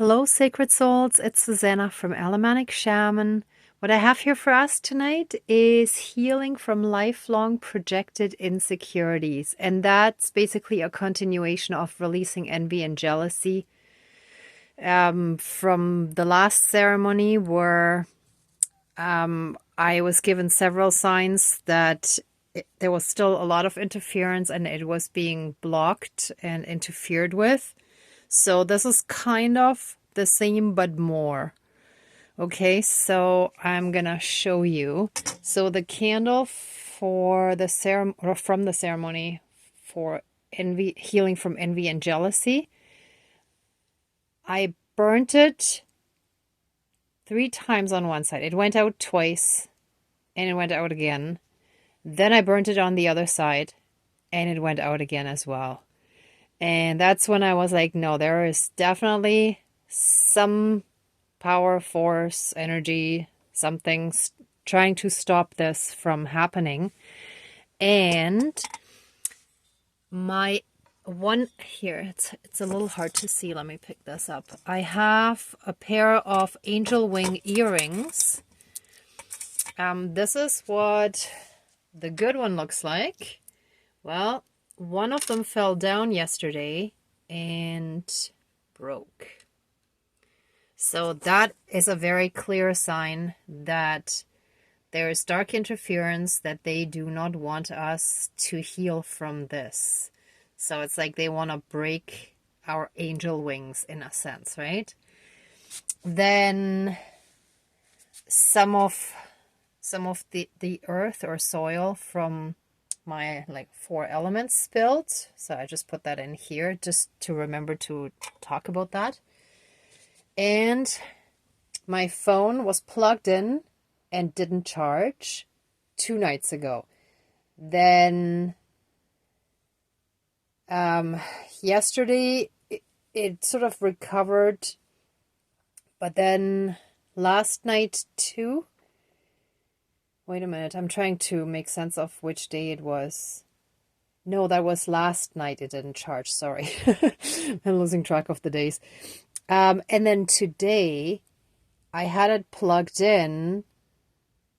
Hello, sacred souls. It's Susanna from Alamanic Shaman. What I have here for us tonight is healing from lifelong projected insecurities. And that's basically a continuation of releasing envy and jealousy from the last ceremony where I was given several signs that there was still a lot of interference and it was being blocked and interfered with. So this is kind of the same, but more. Okay, so I'm gonna show you. So the candle for the from the ceremony for envy, healing from envy and jealousy, I burnt it 3 times on one side. It went out twice, and it went out again. Then I burnt it on the other side, and it went out again as well. And that's when I was like, no, there is definitely some power, force, energy, something trying to stop this from happening. And my one here, it's a little hard to see. Let me pick this up. I have a pair of angel wing earrings. This is what the good one looks like. Well, one of them fell down yesterday and broke. So that is a very clear sign that there is dark interference, that they do not want us to heal from this. So it's like they want to break our angel wings in a sense, right? Then some of the earth or soil from my 4 elements spilled. So I just put that in here just to remember to talk about that. And my phone was plugged in and didn't charge 2 nights ago. Then yesterday it sort of recovered, but then last night too. Wait a minute, I'm trying to make sense of which day it was. No, that was last night it didn't charge, sorry. I'm losing track of the days. And then today I had it plugged in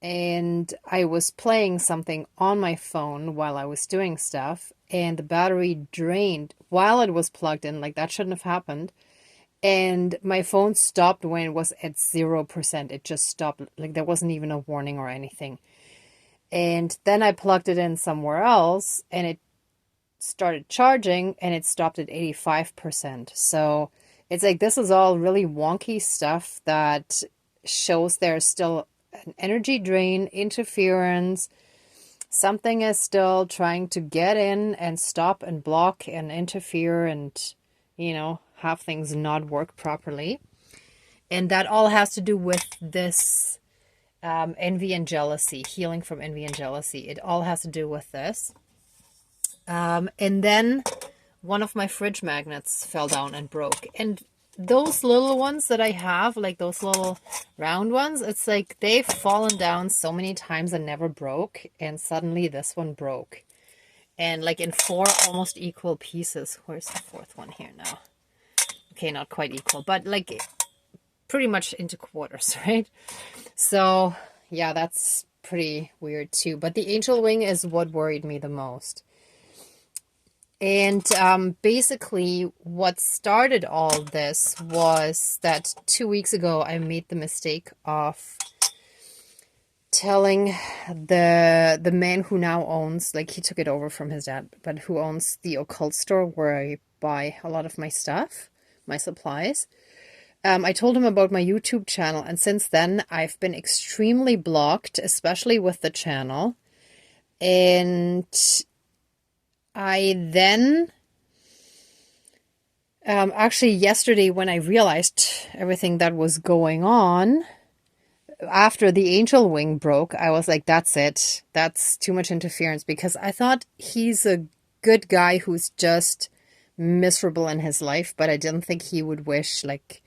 and I was playing something on my phone while I was doing stuff, and the battery drained while it was plugged in. Like, that shouldn't have happened. And my phone stopped when it was at 0%. It just stopped. Like, there wasn't even a warning or anything. And then I plugged it in somewhere else and it started charging and it stopped at 85%. So it's like, this is all really wonky stuff that shows there's still an energy drain, interference. Something is still trying to get in and stop and block and interfere and, have things not work properly. And that all has to do with this envy and jealousy, healing from envy and jealousy. It all has to do with this. And then one of my fridge magnets fell down and broke. And those little ones that I have, like those little round ones, it's like they've fallen down so many times and never broke. And suddenly this one broke. And like in 4 almost equal pieces. Where's the 4th one here now? Okay, not quite equal, but like pretty much into quarters, right? So yeah, that's pretty weird too. But the angel wing is what worried me the most. And basically what started all this was that 2 weeks ago, I made the mistake of telling the man who now owns, like he took it over from his dad, but who owns the occult store where I buy a lot of my stuff, my supplies. I told him about my YouTube channel, and since then I've been extremely blocked, especially with the channel. And I then, actually yesterday when I realized everything that was going on, after the angel wing broke, I was like, that's it. That's too much interference, because I thought he's a good guy who's just miserable in his life, but I didn't think he would wish like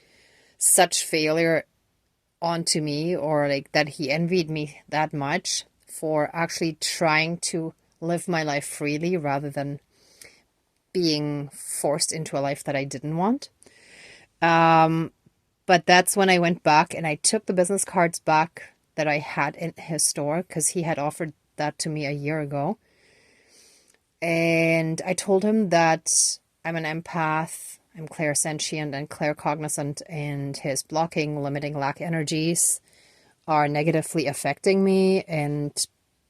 such failure onto me, or like that he envied me that much for actually trying to live my life freely rather than being forced into a life that I didn't want. But that's when I went back and I took the business cards back that I had in his store because he had offered that to me a year ago. And I told him that I'm an empath, I'm clairsentient and claircognizant, and his blocking, limiting, lack energies are negatively affecting me. And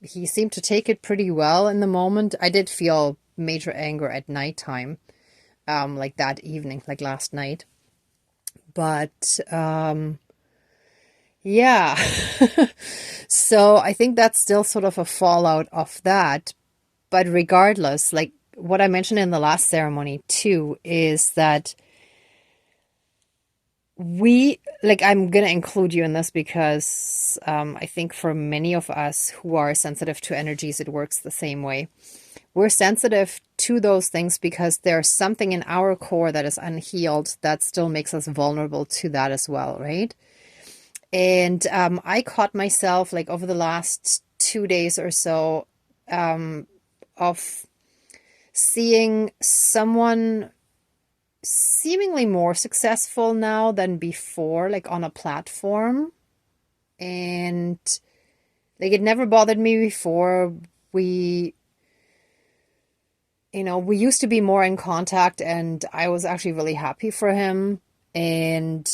he seemed to take it pretty well in the moment. I did feel major anger at nighttime, like that evening, like last night. But yeah, so I think that's still sort of a fallout of that. But regardless, like what I mentioned in the last ceremony too, is that I'm going to include you in this because I think for many of us who are sensitive to energies, it works the same way. We're sensitive to those things because there's something in our core that is unhealed that still makes us vulnerable to that as well, right? And I caught myself like over the last 2 days or so of seeing someone seemingly more successful now than before, like on a platform. And like it never bothered me before. We used to be more in contact and I was actually really happy for him. And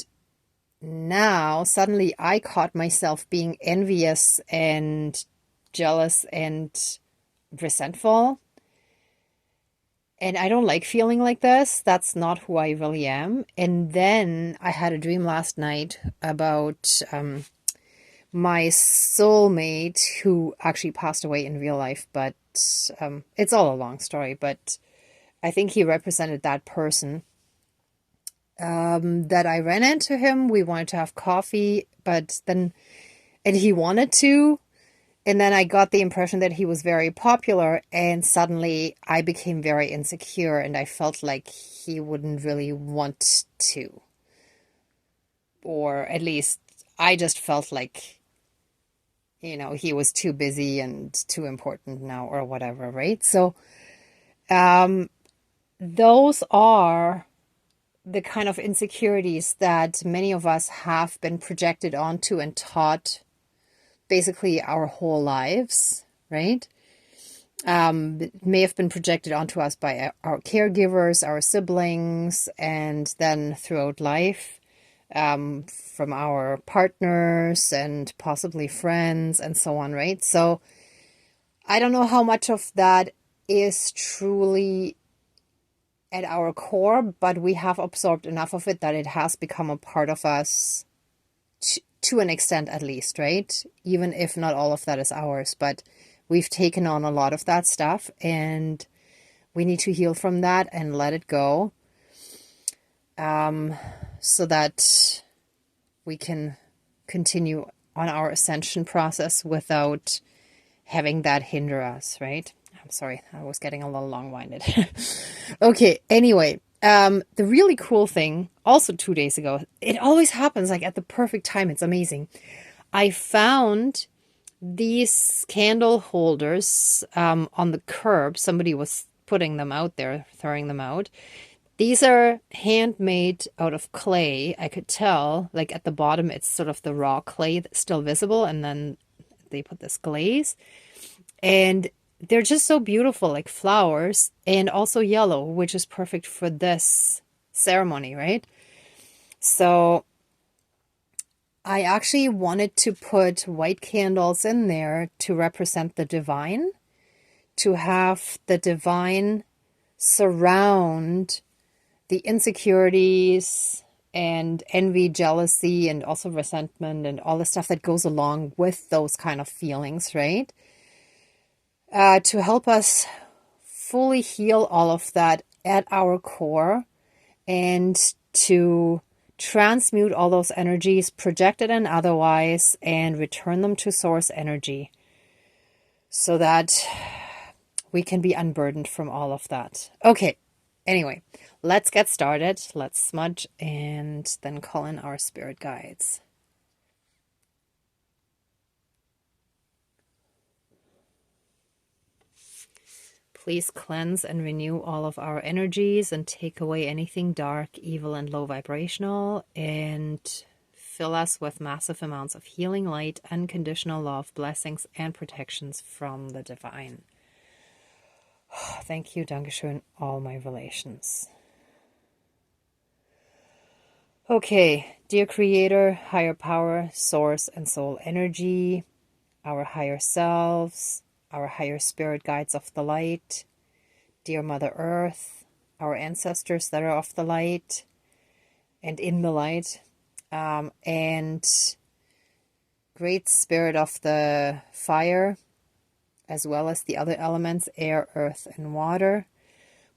now suddenly I caught myself being envious and jealous and resentful. And I don't like feeling like this. That's not who I really am. And then I had a dream last night about my soulmate who actually passed away in real life. But it's all a long story. But I think he represented that person. That I ran into him. We wanted to have coffee, and he wanted to. And then I got the impression that he was very popular, and suddenly I became very insecure and I felt like he wouldn't really want to. Or at least I just felt like, he was too busy and too important now or whatever, right? So those are the kind of insecurities that many of us have been projected onto and taught basically our whole lives, right? It may have been projected onto us by our caregivers, our siblings, and then throughout life, from our partners and possibly friends and so on, right? So I don't know how much of that is truly at our core, but we have absorbed enough of it that it has become a part of us to an extent at least, right? Even if not all of that is ours, but we've taken on a lot of that stuff and we need to heal from that and let it go, so that we can continue on our ascension process without having that hinder us, right? I'm sorry, I was getting a little long-winded. Okay, anyway, the really cool thing, also 2 days ago, it always happens like at the perfect time. It's amazing. I found these candle holders on the curb. Somebody was putting them out there, throwing them out. These are handmade out of clay. I could tell, like at the bottom, it's sort of the raw clay that's still visible. And then they put this glaze. And they're just so beautiful, like flowers, and also yellow, which is perfect for this ceremony, right? So I actually wanted to put white candles in there to represent the divine, to have the divine surround the insecurities and envy, jealousy, and also resentment and all the stuff that goes along with those kind of feelings, right? To help us fully heal all of that at our core and to transmute all those energies, projected and otherwise, and return them to source energy so that we can be unburdened from all of that. Okay, anyway, let's get started. Let's smudge and then call in our spirit guides. Please cleanse and renew all of our energies and take away anything dark, evil, and low vibrational, and fill us with massive amounts of healing light, unconditional love, blessings, and protections from the divine. Thank you, Dankeschön, all my relations. Okay, dear Creator, higher power, source, and soul energy, our higher selves, our higher spirit guides of the light, dear Mother Earth, our ancestors that are of the light and in the light, and great spirit of the fire, as well as the other elements, air, earth, and water.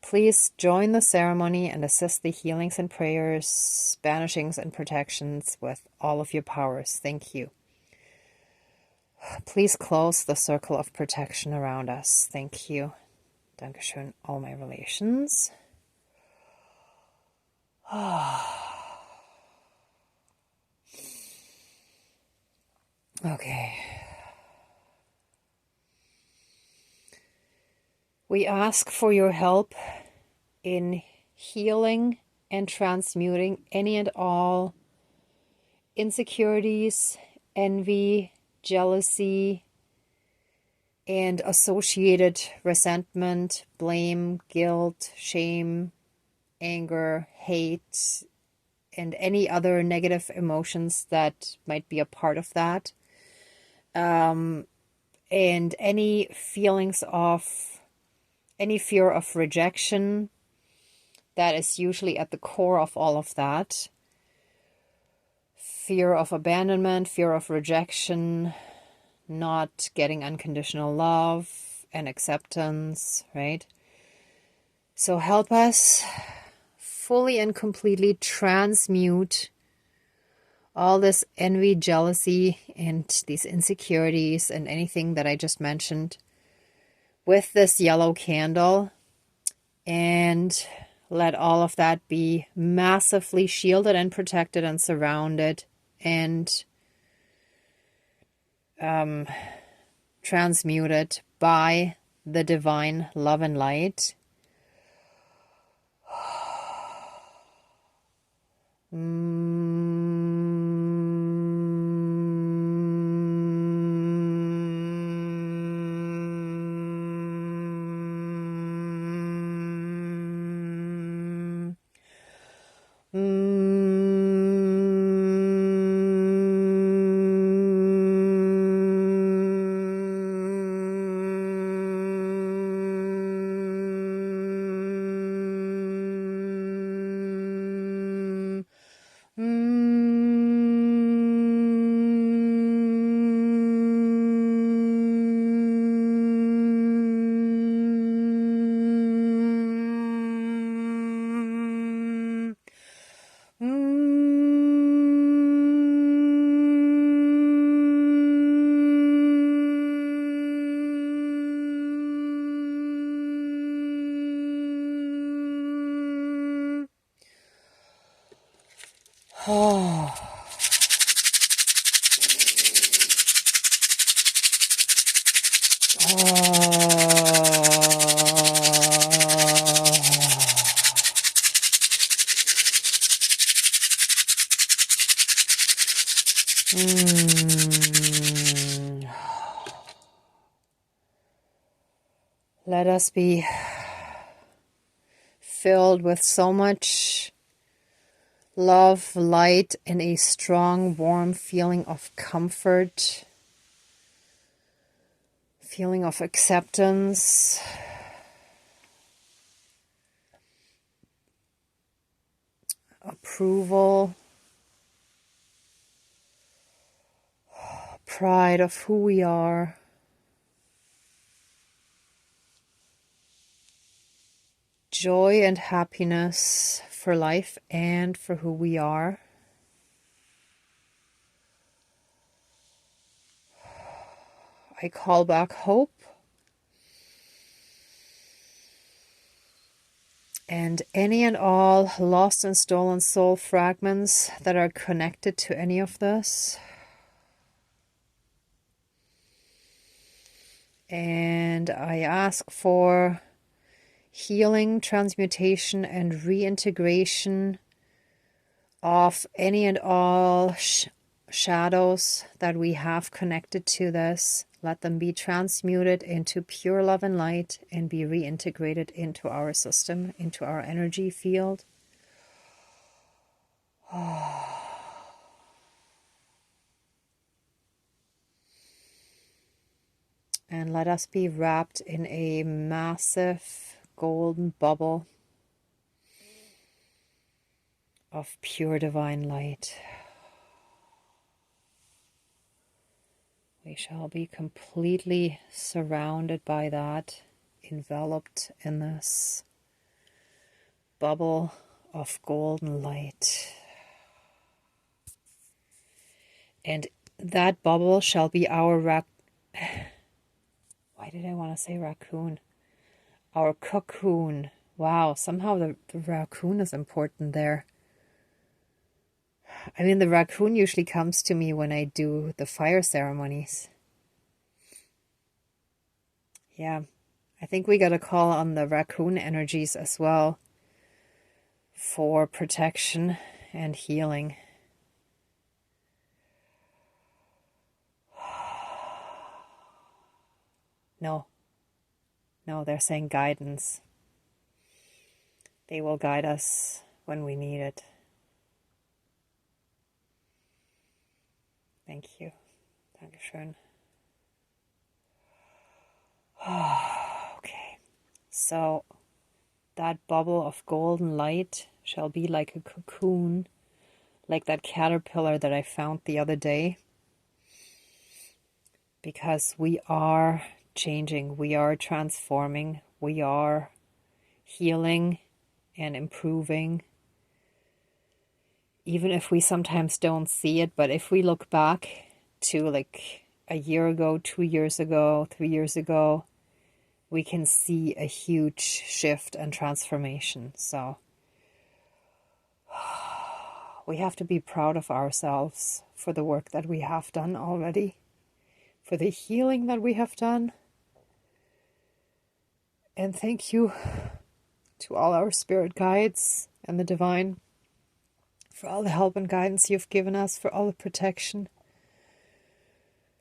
Please join the ceremony and assist the healings and prayers, banishings and protections with all of your powers. Thank you. Please close the circle of protection around us. Thank you. Dankeschön, all my relations. Okay. We ask for your help in healing and transmuting any and all insecurities, envy, jealousy, and associated resentment, blame, guilt, shame, anger, hate, and any other negative emotions that might be a part of that. And any feelings of any fear of rejection that is usually at the core of all of that. Fear of abandonment, fear of rejection, not getting unconditional love and acceptance, right? So help us fully and completely transmute all this envy, jealousy, and these insecurities and anything that I just mentioned with this yellow candle, and let all of that be massively shielded and protected and surrounded and transmuted by the divine love and light. Oh. Let us be filled with so much love, light, and a strong, warm feeling of comfort, feeling of acceptance, approval, pride of who we are. Joy and happiness for life and for who we are. I call back hope and any and all lost and stolen soul fragments that are connected to any of this. And I ask for healing, transmutation, and reintegration of any and all shadows that we have connected to this. Let them be transmuted into pure love and light and be reintegrated into our system, into our energy field. And let us be wrapped in a massive golden bubble of pure divine light. We shall be completely surrounded by that, enveloped in this bubble of golden light. And that bubble shall be our why did I want to say raccoon? Our cocoon. Wow, somehow the raccoon is important there. I mean, the raccoon usually comes to me when I do the fire ceremonies. Yeah, I think we got to call on the raccoon energies as well for protection and healing. No, they're saying guidance. They will guide us when we need it. Thank you. Dankeschön. Okay, so that bubble of golden light shall be like a cocoon, like that caterpillar that I found the other day. Because we are changing, we are transforming, we are healing and improving. Even if we sometimes don't see it, but if we look back to like a year ago, 2 years ago, 3 years ago, we can see a huge shift and transformation. So we have to be proud of ourselves for the work that we have done already, for the healing that we have done. And thank you to all our spirit guides and the divine for all the help and guidance you've given us, for all the protection,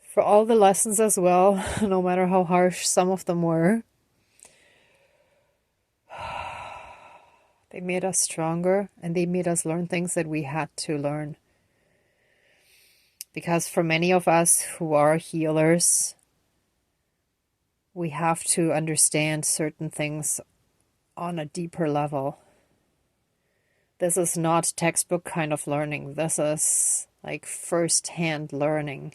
for all the lessons as well, no matter how harsh some of them were. They made us stronger, and they made us learn things that we had to learn. Because for many of us who are healers, we have to understand certain things on a deeper level. This is not textbook kind of learning. This is like first-hand learning.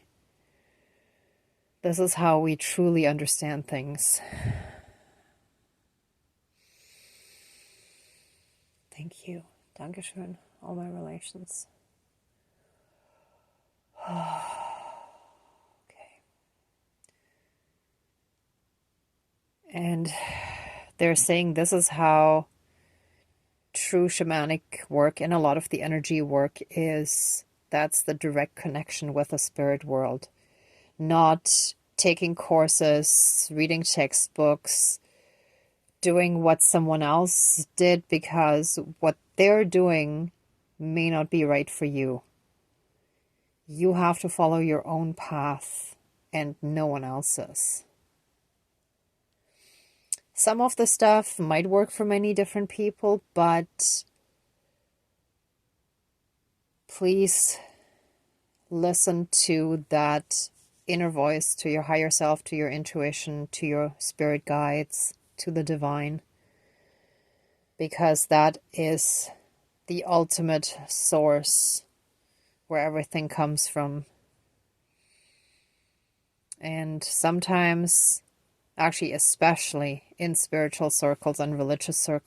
This is how we truly understand things. Thank you. Dankeschön. All my relations. Okay. And they're saying this is how true shamanic work and a lot of the energy work is. That's the direct connection with the spirit world. Not taking courses, reading textbooks, doing what someone else did because what they're doing may not be right for you. You have to follow your own path and no one else's. Some of the stuff might work for many different people, but please listen to that inner voice, to your higher self, to your intuition, to your spirit guides, to the divine, because that is the ultimate source where everything comes from. And sometimes, actually especially in spiritual circles and religious